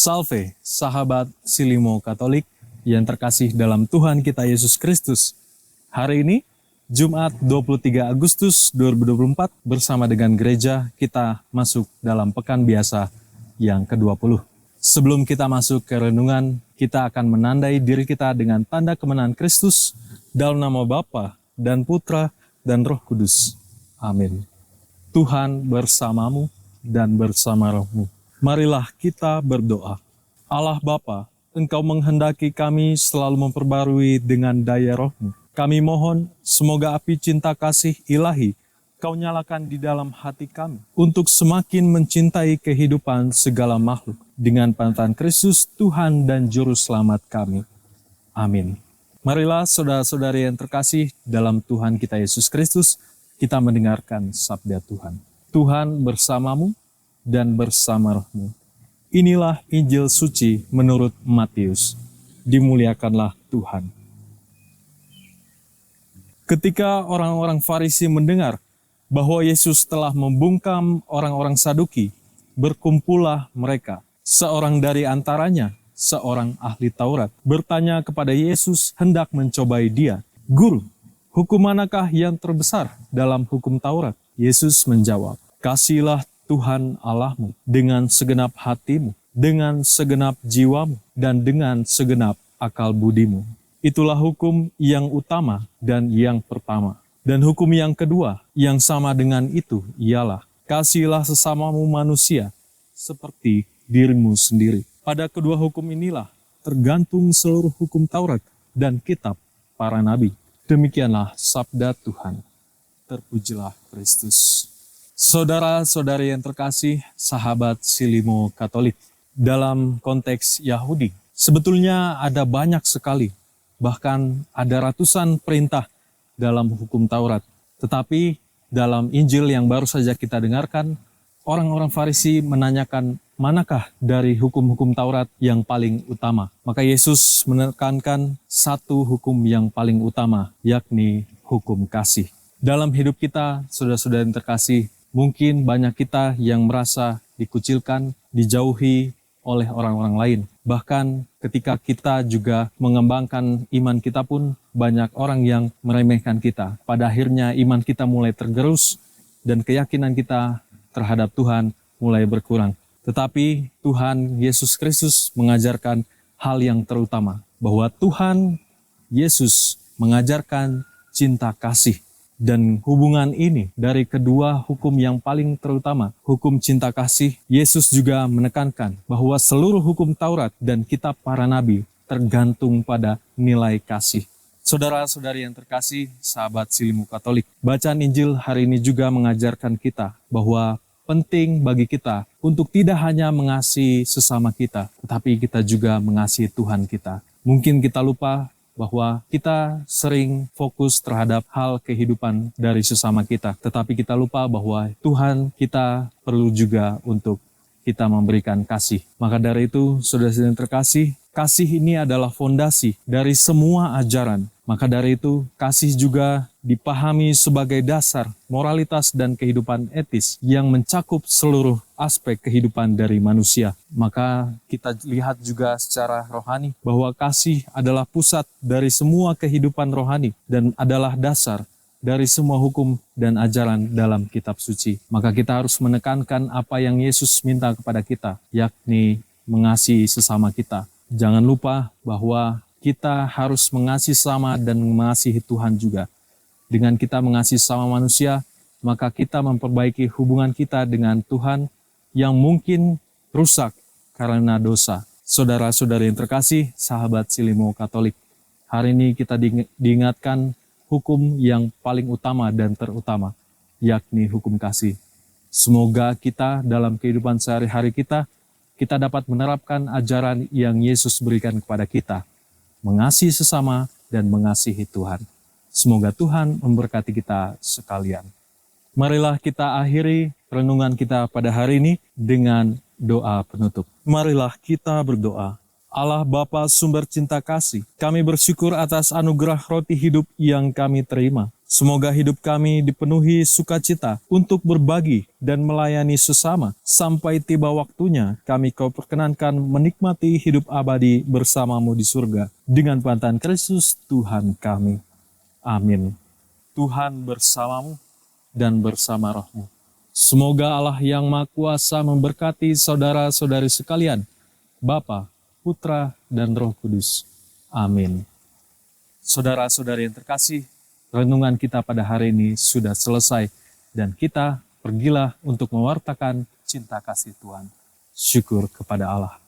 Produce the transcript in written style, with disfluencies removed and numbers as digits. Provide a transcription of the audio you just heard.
Salve, sahabat Silimo Katolik yang terkasih dalam Tuhan kita Yesus Kristus. Hari ini, Jumat 23 Agustus 2024, bersama dengan gereja kita masuk dalam pekan biasa yang ke-20. Sebelum kita masuk ke renungan, kita akan menandai diri kita dengan tanda kemenangan Kristus dalam nama Bapa dan Putra dan Roh Kudus. Amin. Tuhan bersamamu dan bersama rohmu. Marilah kita berdoa. Allah Bapa, Engkau menghendaki kami selalu memperbarui dengan daya roh-Mu. Kami mohon semoga api cinta kasih ilahi Kau nyalakan di dalam hati kami untuk semakin mencintai kehidupan segala makhluk dengan panutan Kristus Tuhan dan Juru Selamat kami. Amin. Marilah saudara-saudari yang terkasih dalam Tuhan kita Yesus Kristus, kita mendengarkan sabda Tuhan. Tuhan bersamamu dan bersama rohmu. Inilah Injil suci menurut Matius. Dimuliakanlah Tuhan. Ketika orang-orang Farisi mendengar bahwa Yesus telah membungkam orang-orang Saduki, berkumpullah mereka. Seorang dari antaranya, seorang ahli Taurat, bertanya kepada Yesus hendak mencobai dia. Guru, hukum manakah yang terbesar dalam hukum Taurat? Yesus menjawab, kasihlah Tuhan Allahmu dengan segenap hatimu, dengan segenap jiwamu, dan dengan segenap akal budimu. Itulah hukum yang utama dan yang pertama. Dan hukum yang kedua yang sama dengan itu ialah, kasihilah sesamamu manusia seperti dirimu sendiri. Pada kedua hukum inilah tergantung seluruh hukum Taurat dan kitab para nabi. Demikianlah sabda Tuhan. Terpujilah Kristus. Saudara-saudari yang terkasih, sahabat Silimo Katolik, dalam konteks Yahudi, sebetulnya ada banyak sekali, bahkan ada ratusan perintah dalam hukum Taurat. Tetapi dalam Injil yang baru saja kita dengarkan, orang-orang Farisi menanyakan manakah dari hukum-hukum Taurat yang paling utama. Maka Yesus menekankan satu hukum yang paling utama, yakni hukum kasih. Dalam hidup kita, saudara-saudara yang terkasih, mungkin banyak kita yang merasa dikucilkan, dijauhi oleh orang-orang lain. Bahkan ketika kita juga mengembangkan iman kita pun banyak orang yang meremehkan kita. Pada akhirnya iman kita mulai tergerus dan keyakinan kita terhadap Tuhan mulai berkurang. Tetapi Tuhan Yesus Kristus mengajarkan hal yang terutama, bahwa Tuhan Yesus mengajarkan cinta kasih. Dan hubungan ini dari kedua hukum yang paling terutama, hukum cinta kasih, Yesus juga menekankan bahwa seluruh hukum Taurat dan kitab para nabi tergantung pada nilai kasih. Saudara-saudari yang terkasih, sahabat Silimo Katolik, bacaan Injil hari ini juga mengajarkan kita bahwa penting bagi kita untuk tidak hanya mengasihi sesama kita, tetapi kita juga mengasihi Tuhan kita. Mungkin kita lupa bahwa kita sering fokus terhadap hal kehidupan dari sesama kita. Tetapi kita lupa bahwa Tuhan kita perlu juga untuk kita memberikan kasih. Maka dari itu, saudara-saudara yang terkasih, kasih ini adalah fondasi dari semua ajaran. Maka dari itu, kasih juga dipahami sebagai dasar moralitas dan kehidupan etis yang mencakup seluruh aspek kehidupan dari manusia. Maka kita lihat juga secara rohani bahwa kasih adalah pusat dari semua kehidupan rohani dan adalah dasar dari semua hukum dan ajaran dalam kitab suci. Maka kita harus menekankan apa yang Yesus minta kepada kita, yakni mengasihi sesama kita. Jangan lupa bahwa kita harus mengasihi sesama dan mengasihi Tuhan juga. Dengan kita mengasihi sesama manusia, maka kita memperbaiki hubungan kita dengan Tuhan yang mungkin rusak karena dosa. Saudara-saudari yang terkasih, sahabat Silimo Katolik, hari ini kita diingatkan hukum yang paling utama dan terutama, yakni hukum kasih. Semoga kita dalam kehidupan sehari-hari kita dapat menerapkan ajaran yang Yesus berikan kepada kita, mengasihi sesama dan mengasihi Tuhan. Semoga Tuhan memberkati kita sekalian. Marilah kita akhiri renungan kita pada hari ini dengan doa penutup. Marilah kita berdoa. Allah Bapa sumber cinta kasih, kami bersyukur atas anugerah roti hidup yang kami terima. Semoga hidup kami dipenuhi sukacita untuk berbagi dan melayani sesama, sampai tiba waktunya kami Kau perkenankan menikmati hidup abadi bersama-Mu di surga, dengan bantuan Kristus Tuhan kami. Amin. Tuhan bersamamu dan bersama rohmu. Semoga Allah yang Maha Kuasa memberkati saudara-saudari sekalian, Bapa, Putra, dan Roh Kudus. Amin. Saudara-saudari yang terkasih, renungan kita pada hari ini sudah selesai, dan kita pergilah untuk mewartakan cinta kasih Tuhan. Syukur kepada Allah.